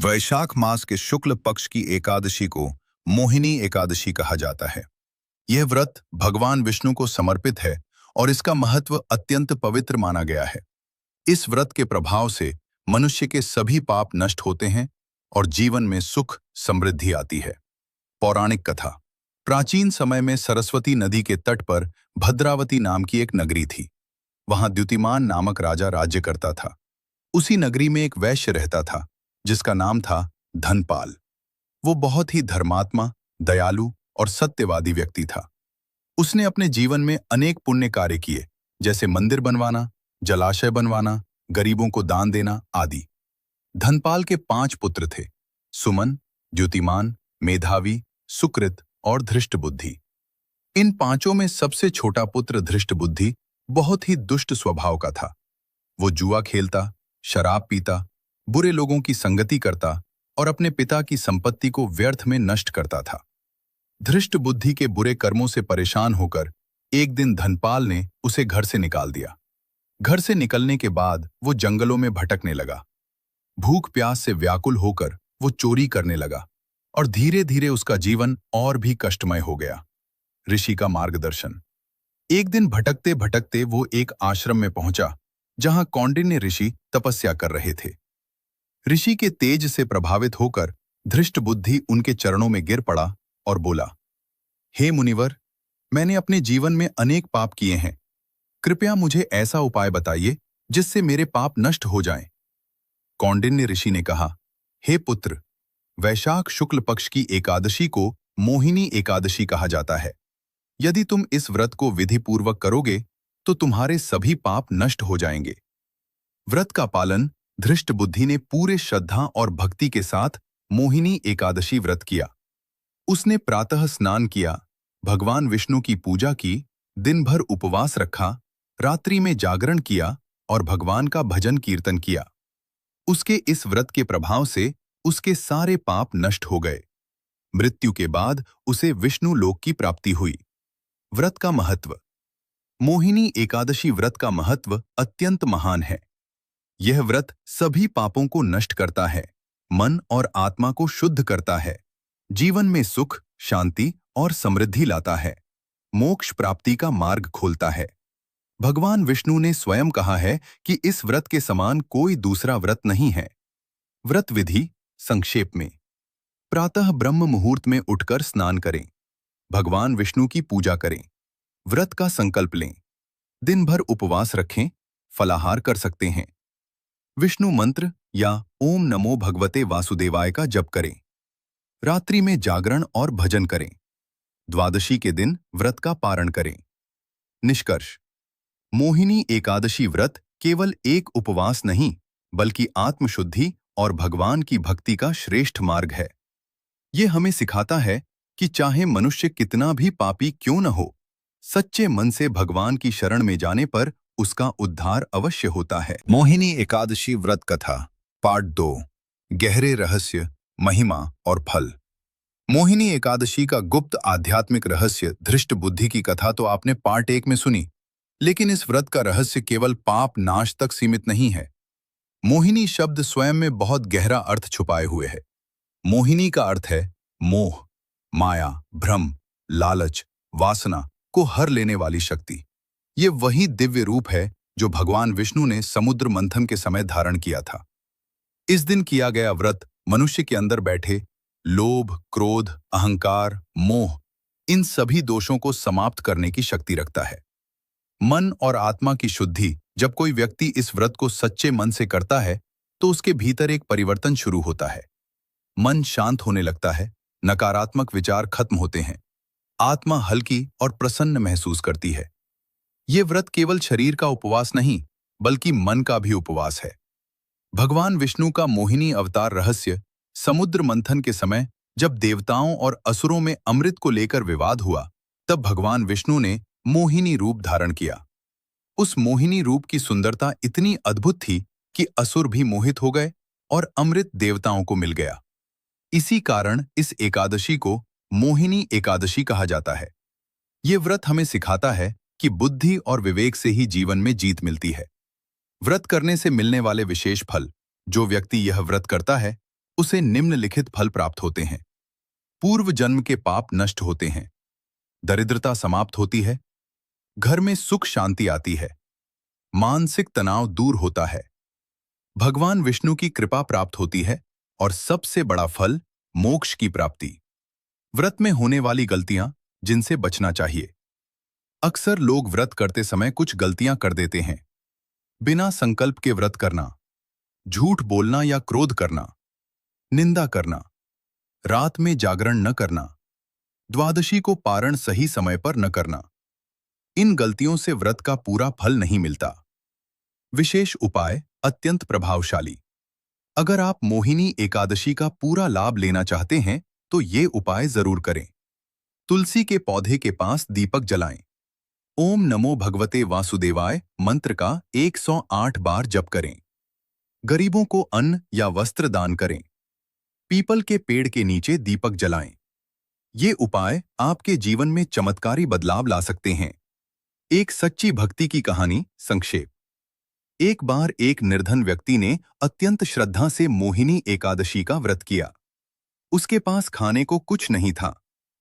वैशाख मास के शुक्ल पक्ष की एकादशी को मोहिनी एकादशी कहा जाता है। यह व्रत भगवान विष्णु को समर्पित है और इसका महत्व अत्यंत पवित्र माना गया है। इस व्रत के प्रभाव से मनुष्य के सभी पाप नष्ट होते हैं और जीवन में सुख समृद्धि आती है। पौराणिक कथा। प्राचीन समय में सरस्वती नदी के तट पर भद्रावती नाम की एक नगरी थी। वहां द्युतिमान नामक राजा राज्य करता था। उसी नगरी में एक वैश्य रहता था जिसका नाम था धनपाल। वो बहुत ही धर्मात्मा, दयालु और सत्यवादी व्यक्ति था। उसने अपने जीवन में अनेक पुण्य कार्य किए, जैसे मंदिर बनवाना, जलाशय बनवाना, गरीबों को दान देना आदि। धनपाल के 5 पुत्र थे: सुमन, द्युतिमान, मेधावी, सुकृत और धृष्टबुद्धि। इन 5 में सबसे छोटा पुत्र धृष्टबुद्धि बहुत ही दुष्ट स्वभाव का था। वो जुआ खेलता, शराब पीता, बुरे लोगों की संगति करता और अपने पिता की संपत्ति को व्यर्थ में नष्ट करता था। धृष्ट बुद्धि के बुरे कर्मों से परेशान होकर एक दिन धनपाल ने उसे घर से निकाल दिया। घर से निकलने के बाद वो जंगलों में भटकने लगा। भूख प्यास से व्याकुल होकर वो चोरी करने लगा और धीरे धीरे उसका जीवन और भी कष्टमय हो गया। ऋषि का मार्गदर्शन। एक दिन भटकते भटकते वो एक आश्रम में पहुंचा जहां कौंडिन्य ऋषि तपस्या कर रहे थे। ऋषि के तेज से प्रभावित होकर धृष्ट बुद्धि उनके चरणों में गिर पड़ा और बोला, हे मुनिवर, मैंने अपने जीवन में अनेक पाप किए हैं। कृपया मुझे ऐसा उपाय बताइए जिससे मेरे पाप नष्ट हो जाएं। कौंडिन्य ऋषि ने कहा, हे पुत्र, वैशाख शुक्ल पक्ष की एकादशी को मोहिनी एकादशी कहा जाता है। यदि तुम इस व्रत को विधिपूर्वक करोगे तो तुम्हारे सभी पाप नष्ट हो जाएंगे। व्रत का पालन धृष्ट बुद्धि ने पूरे श्रद्धा और भक्ति के साथ मोहिनी एकादशी व्रत किया। उसने प्रातः स्नान किया, भगवान विष्णु की पूजा की, दिन भर उपवास रखा, रात्रि में जागरण किया और भगवान का भजन कीर्तन किया। उसके इस व्रत के प्रभाव से उसके सारे पाप नष्ट हो गए। मृत्यु के बाद उसे विष्णु लोक की प्राप्ति हुई। व्रत का महत्व। मोहिनी एकादशी व्रत का महत्व अत्यंत महान है। यह व्रत सभी पापों को नष्ट करता है, मन और आत्मा को शुद्ध करता है, जीवन में सुख, शांति और समृद्धि लाता है, मोक्ष प्राप्ति का मार्ग खोलता है। भगवान विष्णु ने स्वयं कहा है कि इस व्रत के समान कोई दूसरा व्रत नहीं है। व्रत विधि संक्षेप में। प्रातः ब्रह्म मुहूर्त में उठकर स्नान करें। भगवान विष्णु की पूजा करें। व्रत का संकल्प लें। दिन भर उपवास रखें, फलाहार कर सकते हैं। विष्णु मंत्र या ओम नमो भगवते वासुदेवाय का जप करें। रात्रि में जागरण और भजन करें। द्वादशी के दिन व्रत का पारण करें। निष्कर्ष। मोहिनी एकादशी व्रत केवल एक उपवास नहीं, बल्कि आत्मशुद्धि और भगवान की भक्ति का श्रेष्ठ मार्ग है। ये हमें सिखाता है कि चाहे मनुष्य कितना भी पापी क्यों न हो, सच्चे मन से भगवान की शरण में जाने पर उसका उद्धार अवश्य होता है। मोहिनी एकादशी व्रत कथा पार्ट 2। गहरे रहस्य, महिमा और फल। मोहिनी एकादशी का गुप्त आध्यात्मिक रहस्य धृष्ट बुद्धि की कथा तो आपने पार्ट 1 में सुनी, लेकिन इस व्रत का रहस्य केवल पाप नाश तक सीमित नहीं है। मोहिनी शब्द स्वयं में बहुत गहरा अर्थ छुपाए हुए है। मोहिनी का अर्थ है मोह, माया, भ्रम, लालच, वासना को हर लेने वाली शक्ति। ये वही दिव्य रूप है जो भगवान विष्णु ने समुद्र मंथन के समय धारण किया था। इस दिन किया गया व्रत मनुष्य के अंदर बैठे लोभ, क्रोध, अहंकार, मोह, इन सभी दोषों को समाप्त करने की शक्ति रखता है। मन और आत्मा की शुद्धि। जब कोई व्यक्ति इस व्रत को सच्चे मन से करता है तो उसके भीतर एक परिवर्तन शुरू होता है। मन शांत होने लगता है, नकारात्मक विचार खत्म होते हैं, आत्मा हल्की और प्रसन्न महसूस करती है। ये व्रत केवल शरीर का उपवास नहीं, बल्कि मन का भी उपवास है। भगवान विष्णु का मोहिनी अवतार रहस्य। समुद्र मंथन के समय जब देवताओं और असुरों में अमृत को लेकर विवाद हुआ, तब भगवान विष्णु ने मोहिनी रूप धारण किया। उस मोहिनी रूप की सुंदरता इतनी अद्भुत थी कि असुर भी मोहित हो गए और अमृत देवताओं को मिल गया। इसी कारण इस एकादशी को मोहिनी एकादशी कहा जाता है। ये व्रत हमें सिखाता है कि बुद्धि और विवेक से ही जीवन में जीत मिलती है। व्रत करने से मिलने वाले विशेष फल। जो व्यक्ति यह व्रत करता है उसे निम्नलिखित फल प्राप्त होते हैं। पूर्व जन्म के पाप नष्ट होते हैं, दरिद्रता समाप्त होती है, घर में सुख शांति आती है, मानसिक तनाव दूर होता है, भगवान विष्णु की कृपा प्राप्त होती है और सबसे बड़ा फल मोक्ष की प्राप्ति। व्रत में होने वाली गलतियां जिनसे बचना चाहिए। अक्सर लोग व्रत करते समय कुछ गलतियां कर देते हैं। बिना संकल्प के व्रत करना, झूठ बोलना या क्रोध करना, निंदा करना, रात में जागरण न करना, द्वादशी को पारण सही समय पर न करना। इन गलतियों से व्रत का पूरा फल नहीं मिलता। विशेष उपाय अत्यंत प्रभावशाली। अगर आप मोहिनी एकादशी का पूरा लाभ लेना चाहते हैं तो ये उपाय जरूर करें। तुलसी के पौधे के पास दीपक जलाएं। ओम नमो भगवते वासुदेवाय मंत्र का 108 बार जप करें। गरीबों को अन्न या वस्त्र दान करें। पीपल के पेड़ के नीचे दीपक जलाएं। ये उपाय आपके जीवन में चमत्कारी बदलाव ला सकते हैं। एक सच्ची भक्ति की कहानी संक्षेप। एक बार एक निर्धन व्यक्ति ने अत्यंत श्रद्धा से मोहिनी एकादशी का व्रत किया। उसके पास खाने को कुछ नहीं था,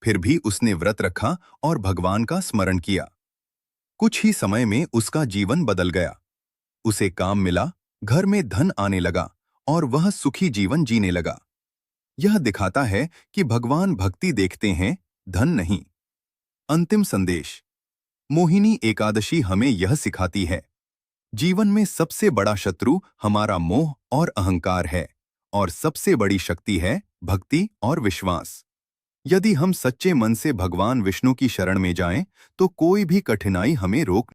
फिर भी उसने व्रत रखा और भगवान का स्मरण किया। कुछ ही समय में उसका जीवन बदल गया। उसे काम मिला, घर में धन आने लगा और वह सुखी जीवन जीने लगा। यह दिखाता है कि भगवान भक्ति देखते हैं, धन नहीं। अंतिम संदेश। मोहिनी एकादशी हमें यह सिखाती है, जीवन में सबसे बड़ा शत्रु हमारा मोह और अहंकार है और सबसे बड़ी शक्ति है भक्ति और विश्वास। यदि हम सच्चे मन से भगवान विष्णु की शरण में जाएं, तो कोई भी कठिनाई हमें रोक